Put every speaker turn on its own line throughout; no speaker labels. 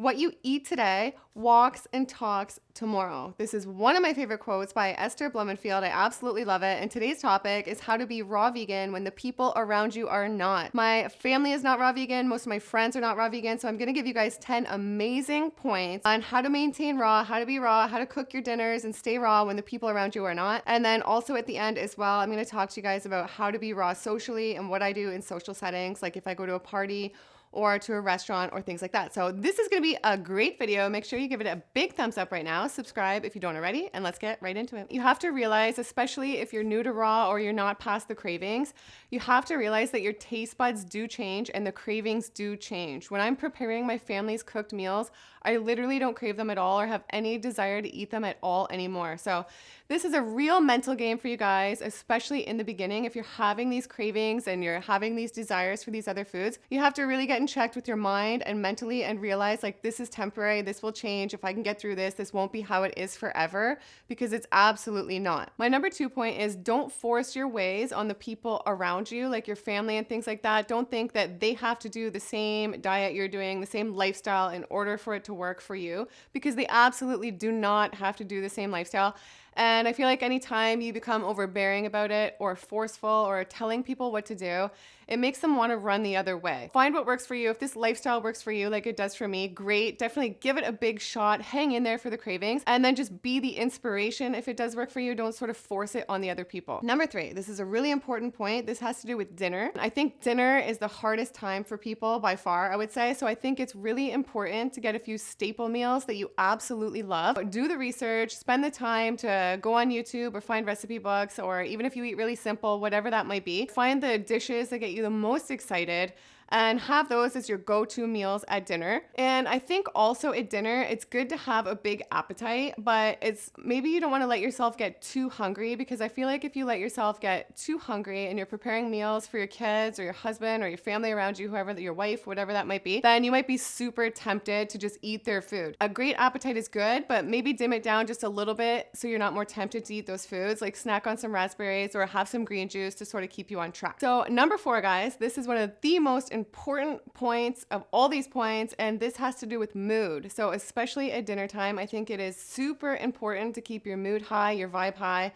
What you eat today walks and talks tomorrow. This is one of my favorite quotes by Esther Blumenfield. I absolutely love it. And today's topic is how to be raw vegan when the people around you are not. My family is not raw vegan. Most of my friends are not raw vegan. So I'm going to give you guys 10 amazing points on how to maintain raw, how to be raw, how to cook your dinners and stay raw when the people around you are not. And then also at the end as well, I'm going to talk to you guys about how to be raw socially and what I do in social settings, like if I go to a party or to a restaurant or things like that. So this is gonna be a great video. Make sure you give it a big thumbs up right now. Subscribe if you don't already, and let's get right into it. You have to realize, especially if you're new to raw or you're not past the cravings, you have to realize that your taste buds do change and the cravings do change. When I'm preparing my family's cooked meals, I literally don't crave them at all or have any desire to eat them at all anymore. So this is a real mental game for you guys, especially in the beginning. If you're having these cravings and you're having these desires for these other foods, you have to really get in check with your mind and mentally and realize like this is temporary, this will change. If I can get through this won't be how it is forever, because it's absolutely not. My number 2 point is don't force your ways on the people around you, like your family and things like that. Don't think that they have to do the same diet you're doing, the same lifestyle in order for it to work for you, because they absolutely do not have to do the same lifestyle. And I feel like anytime you become overbearing about it or forceful or telling people what to do, it makes them want to run the other way. Find what works for you. If this lifestyle works for you like it does for me, great. Definitely give it a big shot. Hang in there for the cravings and then just be the inspiration. If it does work for you, don't sort of force it on the other people. Number 3, this is a really important point. This has to do with dinner. I think dinner is the hardest time for people by far, I would say. So I think it's really important to get a few staple meals that you absolutely love. Do the research, spend the time to go on YouTube or find recipe books, or even if you eat really simple, whatever that might be, find the dishes that get you the most excited and have those as your go-to meals at dinner. And I think also at dinner, it's good to have a big appetite, but it's maybe you don't want to let yourself get too hungry, because I feel like if you let yourself get too hungry and you're preparing meals for your kids or your husband or your family around you, whoever, your wife, whatever that might be, then you might be super tempted to just eat their food. A great appetite is good, but maybe dim it down just a little bit so you're not more tempted to eat those foods, like snack on some raspberries or have some green juice to sort of keep you on track. So number 4, guys, this is one of the most important points of all these points, and this has to do with mood. So especially at dinner time, I think it is super important to keep your mood high, your vibe high.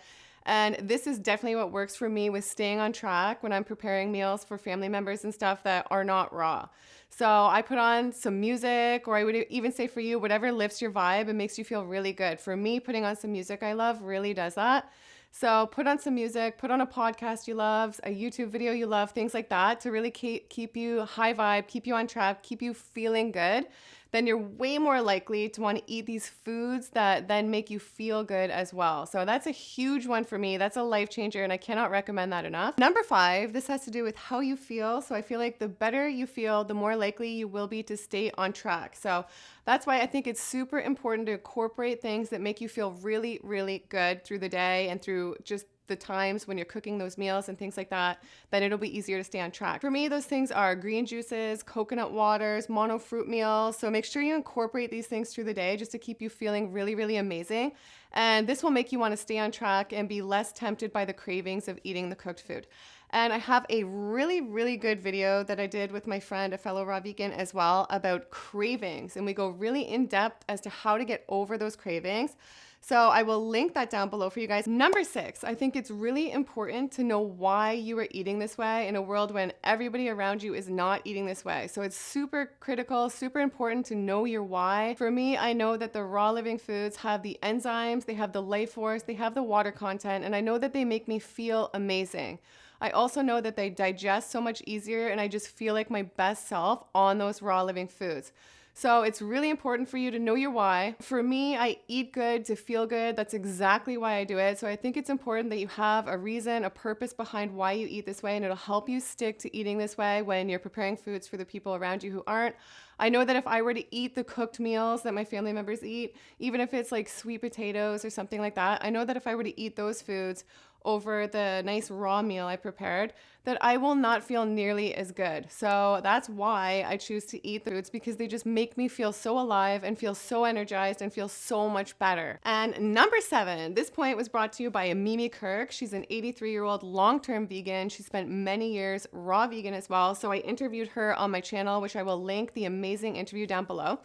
And this is definitely what works for me with staying on track when I'm preparing meals for family members and stuff that are not raw. So I put on some music, or I would even say for you, whatever lifts your vibe and makes you feel really good. For me, putting on some music I love really does that. So put on some music, put on a podcast you love, a YouTube video you love, things like that to really keep you high vibe, keep you on track, keep you feeling good. Then you're way more likely to want to eat these foods that then make you feel good as well. So that's a huge one for me. That's a life changer, and I cannot recommend that enough. Number 5, this has to do with how you feel. So I feel like the better you feel, the more likely you will be to stay on track. So that's why I think it's super important to incorporate things that make you feel really, really good through the day and through just the times when you're cooking those meals and things like that, then it'll be easier to stay on track. For me, those things are green juices, coconut waters, mono fruit meals. So make sure you incorporate these things through the day just to keep you feeling really, really amazing. And this will make you want to stay on track and be less tempted by the cravings of eating the cooked food. And I have a really, really good video that I did with my friend, a fellow raw vegan as well, about cravings. And we go really in depth as to how to get over those cravings. So I will link that down below for you guys. Number 6, I think it's really important to know why you are eating this way in a world when everybody around you is not eating this way. So it's super critical, super important to know your why. For me, I know that the raw living foods have the enzymes, they have the life force, they have the water content, and I know that they make me feel amazing. I also know that they digest so much easier, and I just feel like my best self on those raw living foods. So it's really important for you to know your why. For me, I eat good to feel good. That's exactly why I do it. So I think it's important that you have a reason, a purpose behind why you eat this way, and it'll help you stick to eating this way when you're preparing foods for the people around you who aren't. I know that if I were to eat the cooked meals that my family members eat, even if it's like sweet potatoes or something like that, I know that if I were to eat those foods over the nice raw meal I prepared, that I will not feel nearly as good. So that's why I choose to eat the foods, because they just make me feel so alive and feel so energized and feel so much better. And number 7, this point was brought to you by Mimi Kirk. She's an 83-year-old long-term vegan. She spent many years raw vegan as well. So I interviewed her on my channel, which I will link the amazing interview down below.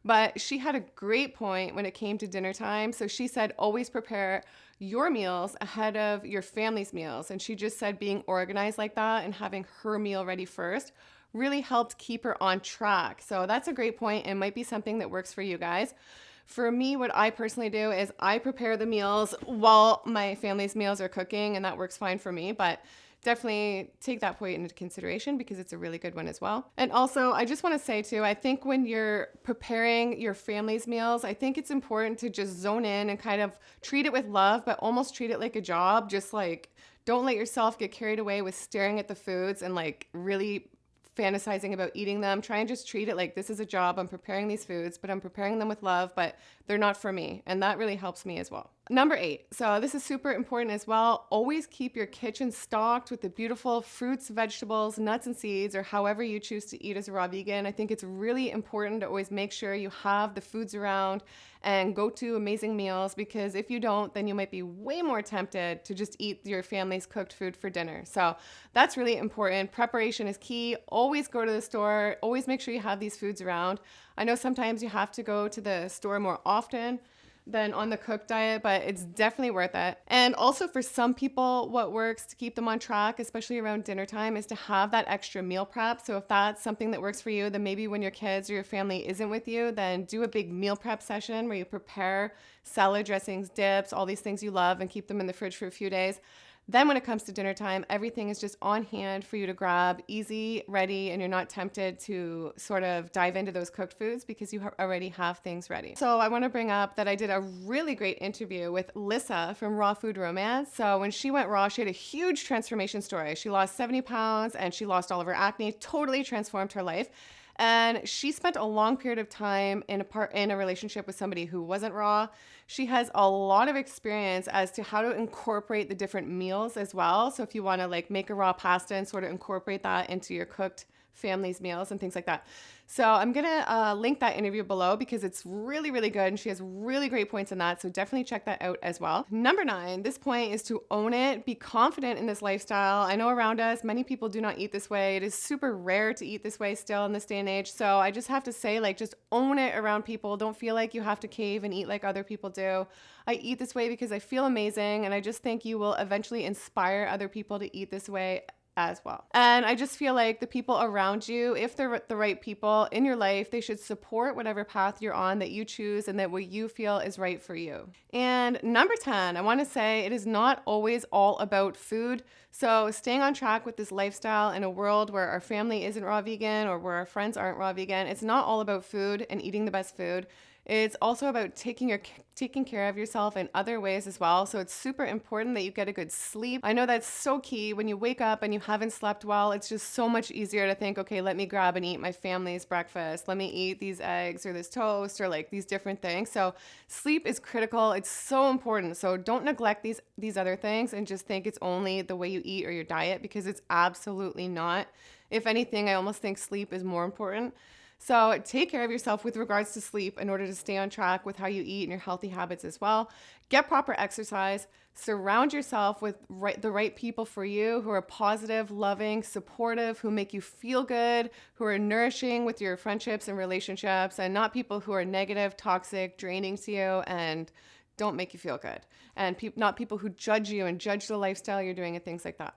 But she had a great point when it came to dinner time. So she said, always prepare your meals ahead of your family's meals. And she just said being organized like that and having her meal ready first really helped keep her on track. So that's a great point and might be something that works for you guys. For me, what I personally do is I prepare the meals while my family's meals are cooking, and that works fine for me. But definitely take that point into consideration because it's a really good one as well. And also, I just want to say too, I think when you're preparing your family's meals, I think it's important to just zone in and kind of treat it with love, but almost treat it like a job. Just like, don't let yourself get carried away with staring at the foods and like really fantasizing about eating them. Try and just treat it like this is a job. I'm preparing these foods, but I'm preparing them with love, but they're not for me. And that really helps me as well. Number 8. So this is super important as well. Always keep your kitchen stocked with the beautiful fruits, vegetables, nuts, and seeds, or however you choose to eat as a raw vegan. I think it's really important to always make sure you have the foods around and go to amazing meals, because if you don't, then you might be way more tempted to just eat your family's cooked food for dinner. So that's really important. Preparation is key. Always go to the store. Always make sure you have these foods around. I know sometimes you have to go to the store more often than on the cooked diet, but it's definitely worth it. And also for some people, what works to keep them on track, especially around dinner time, is to have that extra meal prep. So if that's something that works for you, then maybe when your kids or your family isn't with you, then do a big meal prep session where you prepare salad dressings, dips, all these things you love, and keep them in the fridge for a few days. Then when it comes to dinner time, everything is just on hand for you to grab, easy, ready, and you're not tempted to sort of dive into those cooked foods because you already have things ready. So I want to bring up that I did a really great interview with Lissa from Raw Food Romance. So when she went raw, she had a huge transformation story. She lost 70 pounds and she lost all of her acne, totally transformed her life. And she spent a long period of time in a relationship with somebody who wasn't raw. She has a lot of experience as to how to incorporate the different meals as well. So if you want to like make a raw pasta and sort of incorporate that into your cooked family's meals and things like that. So I'm going to link that interview below because it's really, really good. And she has really great points in that. So definitely check that out as well. Number 9, this point is to own it. Be confident in this lifestyle. I know around us, many people do not eat this way. It is super rare to eat this way still in this day and age. So I just have to say, like, just own it around people. Don't feel like you have to cave and eat like other people do. I eat this way because I feel amazing. And I just think you will eventually inspire other people to eat this way as well. And I just feel like the people around you, if they're the right people in your life, they should support whatever path you're on that you choose and that what you feel is right for you. And number 10, I want to say it is not always all about food. So staying on track with this lifestyle in a world where our family isn't raw vegan or where our friends aren't raw vegan, it's not all about food and eating the best food. It's also about taking care of yourself in other ways as well. So it's super important that you get a good sleep. I know that's so key. When you wake up and you haven't slept well, it's just so much easier to think, okay, let me grab and eat my family's breakfast. Let me eat these eggs or this toast or like these different things. So sleep is critical. It's so important. So don't neglect these other things and just think it's only the way you eat or your diet, because it's absolutely not. If anything, I almost think sleep is more important. So take care of yourself with regards to sleep in order to stay on track with how you eat and your healthy habits as well. Get proper exercise. Surround yourself with the right people for you who are positive, loving, supportive, who make you feel good, who are nourishing with your friendships and relationships, and not people who are negative, toxic, draining to you, and don't make you feel good. And not people who judge you and judge the lifestyle you're doing and things like that.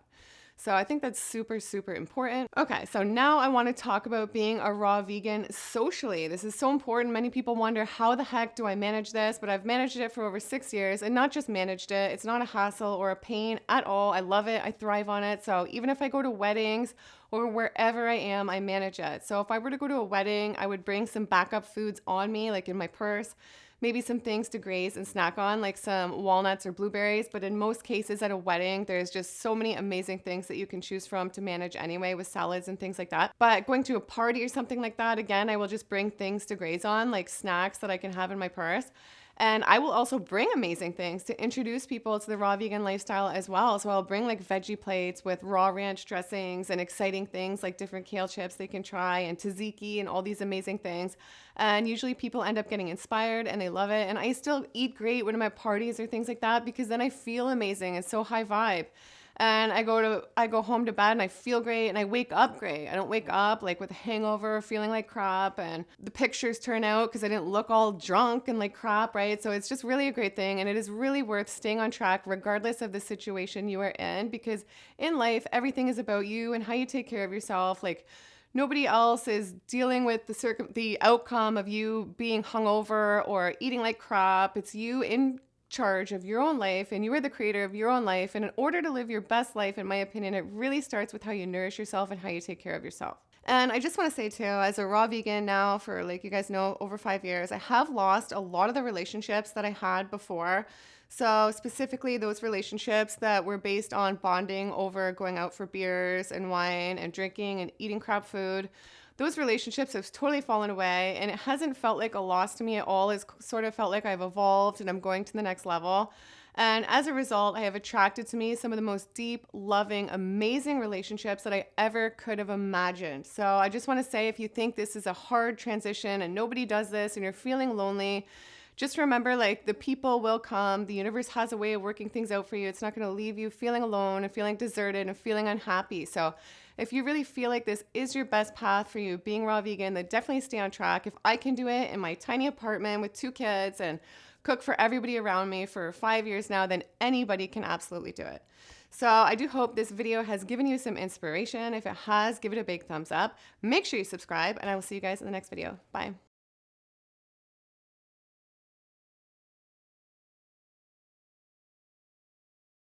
So I think that's super, super important. Okay, so now I want to talk about being a raw vegan socially. This is so important. Many people wonder, how the heck do I manage this? But I've managed it for over 6 years, and not just managed it. It's not a hassle or a pain at all. I love it. I thrive on it. So even if I go to weddings or wherever I am, I manage it. So if I were to go to a wedding, I would bring some backup foods on me, like in my purse. Maybe some things to graze and snack on, like some walnuts or blueberries. But in most cases at a wedding, there's just so many amazing things that you can choose from to manage anyway, with salads and things like that. But going to a party or something like that, again, I will just bring things to graze on, like snacks that I can have in my purse. And I will also bring amazing things to introduce people to the raw vegan lifestyle as well. So I'll bring like veggie plates with raw ranch dressings and exciting things like different kale chips they can try and tzatziki and all these amazing things. And usually people end up getting inspired and they love it. And I still eat great when I'm at parties or things like that, because then I feel amazing. It's so high vibe. And I go home to bed and I feel great and I wake up great. I don't wake up like with a hangover, feeling like crap, and the pictures turn out because I didn't look all drunk and like crap, right? So it's just really a great thing, and it is really worth staying on track regardless of the situation you are in, because in life everything is about you and how you take care of yourself. Like nobody else is dealing with the outcome of you being hungover or eating like crap. It's you in charge of your own life, and you are the creator of your own life. And in order to live your best life, in my opinion, it really starts with how you nourish yourself and how you take care of yourself. And I just want to say too, as a raw vegan now for, like, you guys know, over 5 years, I have lost a lot of the relationships that I had before. So specifically those relationships that were based on bonding over going out for beers and wine and drinking and eating crap food. Those relationships have totally fallen away, and it hasn't felt like a loss to me at all. It's sort of felt like I've evolved and I'm going to the next level. And as a result, I have attracted to me some of the most deep, loving, amazing relationships that I ever could have imagined. So I just want to say, if you think this is a hard transition and nobody does this and you're feeling lonely, just remember, like, the people will come. The universe has a way of working things out for you. It's not going to leave you feeling alone and feeling deserted and feeling unhappy. So if you really feel like this is your best path for you, being raw vegan, then definitely stay on track. If I can do it in my tiny apartment with 2 kids and cook for everybody around me for 5 years now, then anybody can absolutely do it. So I do hope this video has given you some inspiration. If it has, give it a big thumbs up. Make sure you subscribe, and I will see you guys in the next video. Bye.